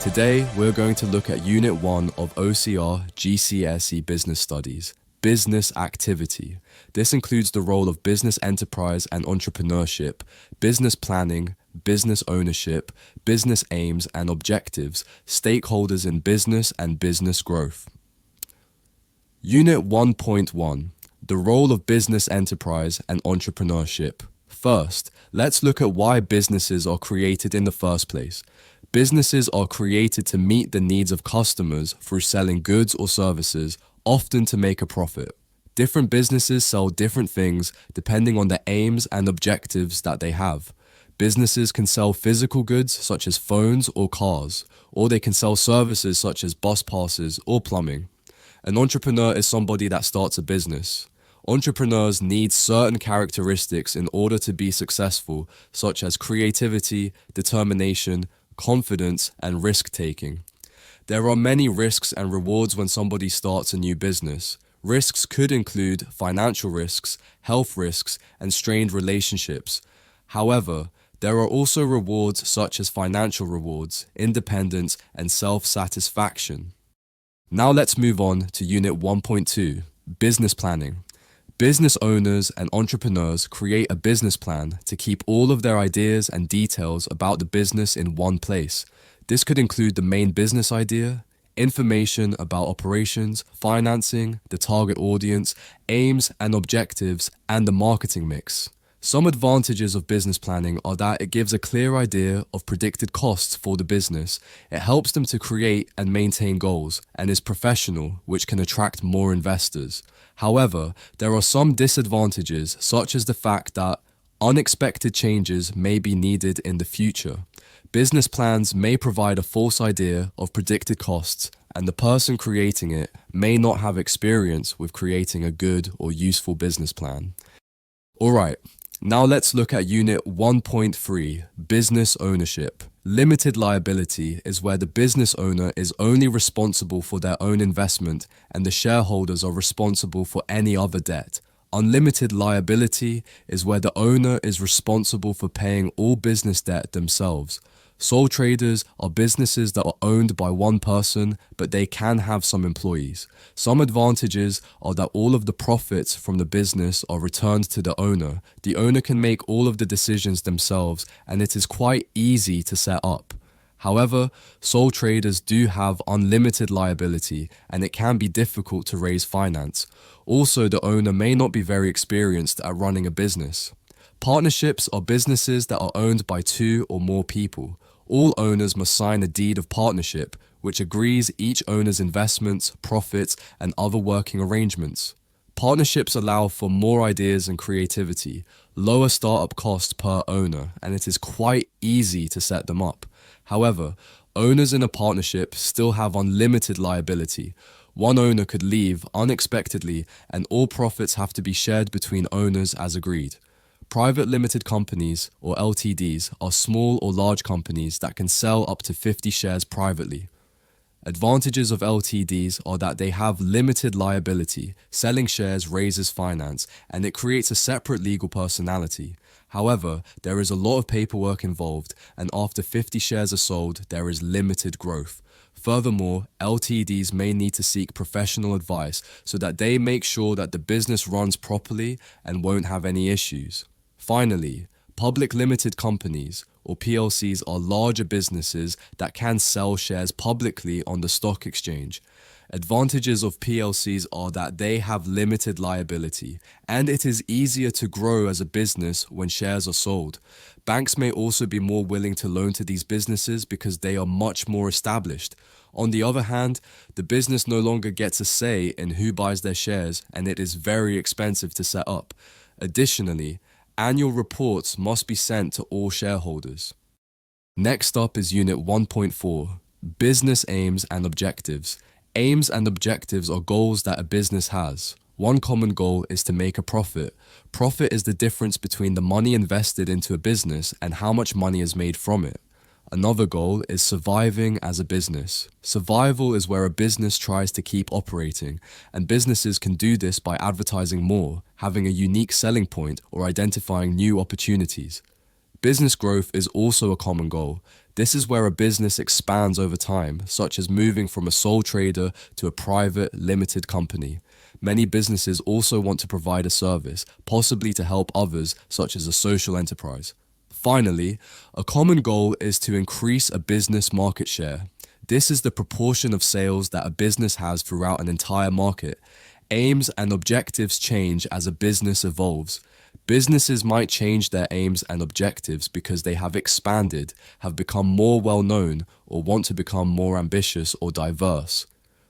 Today, we're going to look at Unit 1 of OCR GCSE Business Studies, Business Activity. This includes the role of business enterprise and entrepreneurship, business planning, business ownership, business aims and objectives, stakeholders in business and business growth. Unit 1.1, the role of business enterprise and entrepreneurship. First, let's look at why businesses are created in the first place. Businesses are created to meet the needs of customers through selling goods or services, often to make a profit. Different businesses sell different things depending on the aims and objectives that they have. Businesses can sell physical goods such as phones or cars, or they can sell services such as bus passes or plumbing. An entrepreneur is somebody that starts a business. Entrepreneurs need certain characteristics in order to be successful, such as creativity, determination, confidence, and risk-taking. There are many risks and rewards when somebody starts a new business. Risks could include financial risks, health risks, and strained relationships. However, there are also rewards such as financial rewards, independence, and self-satisfaction. Now let's move on to Unit 1.2, Business Planning. Business owners and entrepreneurs create a business plan to keep all of their ideas and details about the business in one place. This could include the main business idea, information about operations, financing, the target audience, aims and objectives, and the marketing mix. Some advantages of business planning are that it gives a clear idea of predicted costs for the business. It helps them to create and maintain goals and is professional, which can attract more investors. However, there are some disadvantages, such as the fact that unexpected changes may be needed in the future. Business plans may provide a false idea of predicted costs, and the person creating it may not have experience with creating a good or useful business plan. Alright, now let's look at Unit 1.3, Business Ownership. Limited liability is where the business owner is only responsible for their own investment and the shareholders are responsible for any other debt. Unlimited liability is where the owner is responsible for paying all business debt themselves. Sole traders are businesses that are owned by one person, but they can have some employees. Some advantages are that all of the profits from the business are returned to the owner. The owner can make all of the decisions themselves, and it is quite easy to set up. However, sole traders do have unlimited liability, and it can be difficult to raise finance. Also, the owner may not be very experienced at running a business. Partnerships are businesses that are owned by two or more people. All owners must sign a deed of partnership, which agrees each owner's investments, profits, and other working arrangements. Partnerships allow for more ideas and creativity, lower startup costs per owner, and it is quite easy to set them up. However, owners in a partnership still have unlimited liability. One owner could leave unexpectedly, and all profits have to be shared between owners as agreed. Private limited companies, or LTDs, are small or large companies that can sell up to 50 shares privately. Advantages of LTDs are that they have limited liability, selling shares raises finance, and it creates a separate legal personality. However, there is a lot of paperwork involved, and after 50 shares are sold, there is limited growth. Furthermore, LTDs may need to seek professional advice so that they make sure that the business runs properly and won't have any issues. Finally, public limited companies, or PLCs, are larger businesses that can sell shares publicly on the stock exchange. Advantages of PLCs are that they have limited liability, and it is easier to grow as a business when shares are sold. Banks may also be more willing to loan to these businesses because they are much more established. On the other hand, the business no longer gets a say in who buys their shares, and it is very expensive to set up. Additionally, annual reports must be sent to all shareholders. Next up is Unit 1.4, Business Aims and Objectives. Aims and objectives are goals that a business has. One common goal is to make a profit. Profit is the difference between the money invested into a business and how much money is made from it. Another goal is surviving as a business. Survival is where a business tries to keep operating, and businesses can do this by advertising more, having a unique selling point, or identifying new opportunities. Business growth is also a common goal. This is where a business expands over time, such as moving from a sole trader to a private, limited company. Many businesses also want to provide a service, possibly to help others, such as a social enterprise. Finally, a common goal is to increase a business market share. This is the proportion of sales that a business has throughout an entire market. Aims and objectives change as a business evolves. Businesses might change their aims and objectives because they have expanded, have become more well-known, or want to become more ambitious or diverse.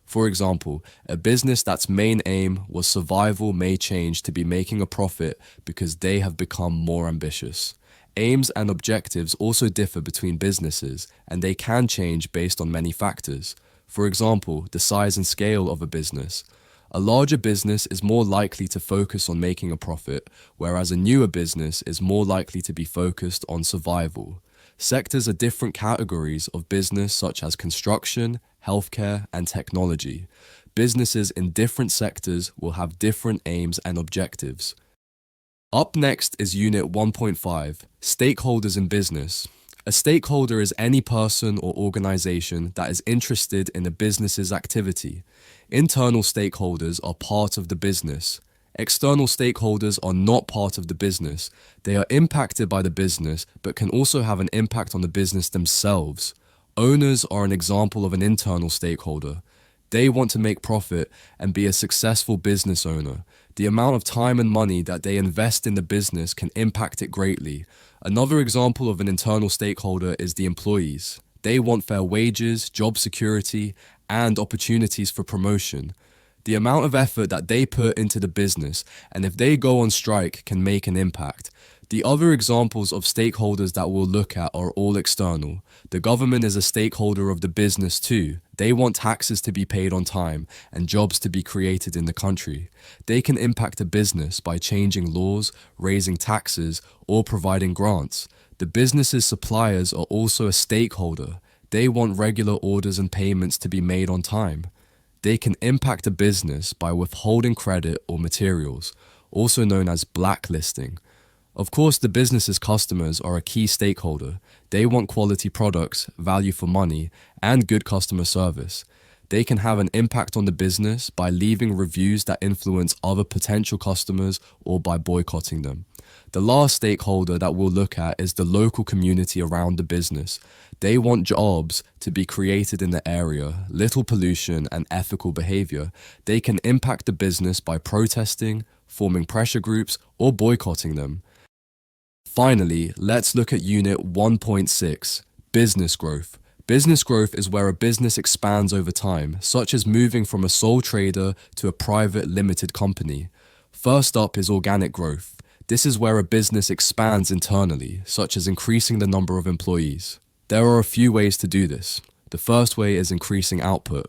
For example, a business that's main aim was survival may change to be making a profit because they have become more ambitious. Aims and objectives also differ between businesses, and they can change based on many factors. For example, the size and scale of a business. A larger business is more likely to focus on making a profit, whereas a newer business is more likely to be focused on survival. Sectors are different categories of business such as construction, healthcare, and technology. Businesses in different sectors will have different aims and objectives. Up next is Unit 1.5, Stakeholders in Business. A stakeholder is any person or organization that is interested in a business's activity. Internal stakeholders are part of the business. External stakeholders are not part of the business. They are impacted by the business, but can also have an impact on the business themselves. Owners are an example of an internal stakeholder. They want to make profit and be a successful business owner. The amount of time and money that they invest in the business can impact it greatly. Another example of an internal stakeholder is the employees. They want fair wages, job security, and opportunities for promotion. The amount of effort that they put into the business, and if they go on strike, can make an impact. The other examples of stakeholders that we'll look at are all external. The government is a stakeholder of the business too. They want taxes to be paid on time and jobs to be created in the country. They can impact a business by changing laws, raising taxes, or providing grants. The business's suppliers are also a stakeholder. They want regular orders and payments to be made on time. They can impact a business by withholding credit or materials, also known as blacklisting. Of course, the business's customers are a key stakeholder. They want quality products, value for money, and good customer service. They can have an impact on the business by leaving reviews that influence other potential customers or by boycotting them. The last stakeholder that we'll look at is the local community around the business. They want jobs to be created in the area, little pollution, and ethical behavior. They can impact the business by protesting, forming pressure groups, or boycotting them. Finally, let's look at Unit 1.6, Business Growth. Business growth is where a business expands over time, such as moving from a sole trader to a private limited company. First up is organic growth. This is where a business expands internally, such as increasing the number of employees. There are a few ways to do this. The first way is increasing output.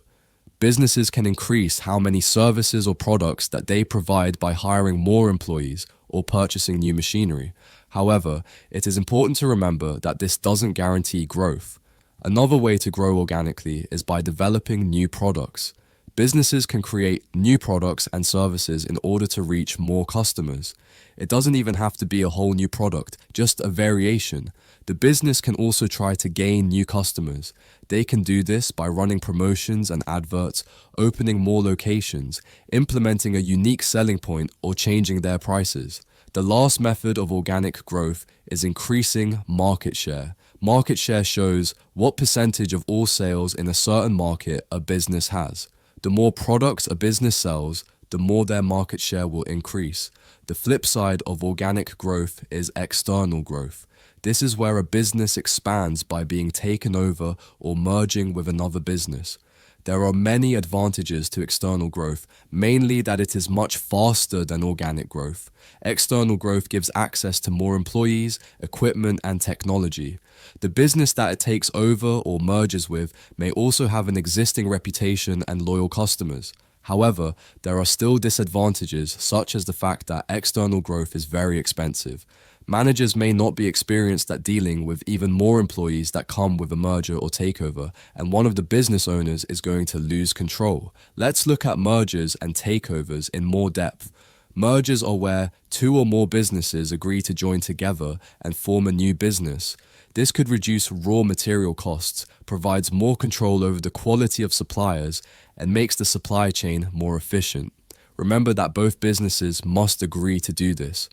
Businesses can increase how many services or products that they provide by hiring more employees or purchasing new machinery. However, it is important to remember that this doesn't guarantee growth. Another way to grow organically is by developing new products. Businesses can create new products and services in order to reach more customers. It doesn't even have to be a whole new product, just a variation. The business can also try to gain new customers. They can do this by running promotions and adverts, opening more locations, implementing a unique selling point, or changing their prices. The last method of organic growth is increasing market share. Market share shows what percentage of all sales in a certain market a business has. The more products a business sells, the more their market share will increase. The flip side of organic growth is external growth. This is where a business expands by being taken over or merging with another business. There are many advantages to external growth, mainly that it is much faster than organic growth. External growth gives access to more employees, equipment, and technology. The business that it takes over or merges with may also have an existing reputation and loyal customers. However, there are still disadvantages, such as the fact that external growth is very expensive. Managers may not be experienced at dealing with even more employees that come with a merger or takeover, and one of the business owners is going to lose control. Let's look at mergers and takeovers in more depth. Mergers are where two or more businesses agree to join together and form a new business. This could reduce raw material costs, provides more control over the quality of suppliers, and makes the supply chain more efficient. Remember that both businesses must agree to do this.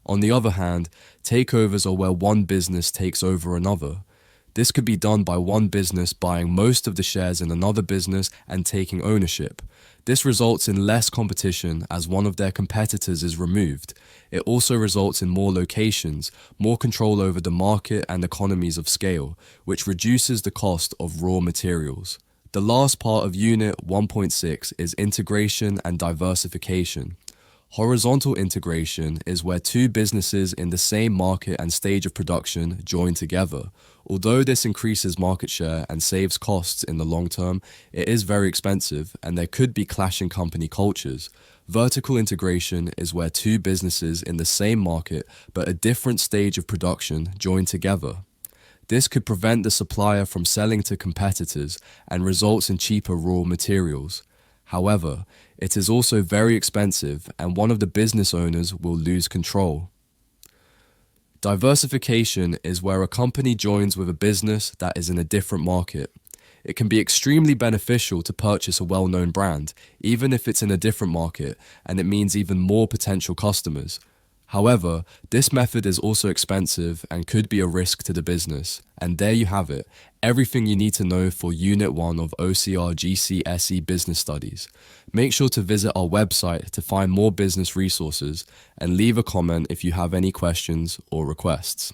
On the other hand, takeovers are where one business takes over another. This could be done by one business buying most of the shares in another business and taking ownership. This results in less competition as one of their competitors is removed. It also results in more locations, more control over the market and economies of scale, which reduces the cost of raw materials. The last part of Unit 1.6 is integration and diversification. Horizontal integration is where two businesses in the same market and stage of production join together. Although this increases market share and saves costs in the long term, it is very expensive and there could be clashing company cultures. Vertical integration is where two businesses in the same market but a different stage of production join together. This could prevent the supplier from selling to competitors and results in cheaper raw materials. However, it is also very expensive and one of the business owners will lose control. Diversification is where a company joins with a business that is in a different market. It can be extremely beneficial to purchase a well-known brand, even if it's in a different market, and it means even more potential customers. However, this method is also expensive and could be a risk to the business. And there you have it, everything you need to know for Unit 1 of OCR GCSE Business Studies. Make sure to visit our website to find more business resources and leave a comment if you have any questions or requests.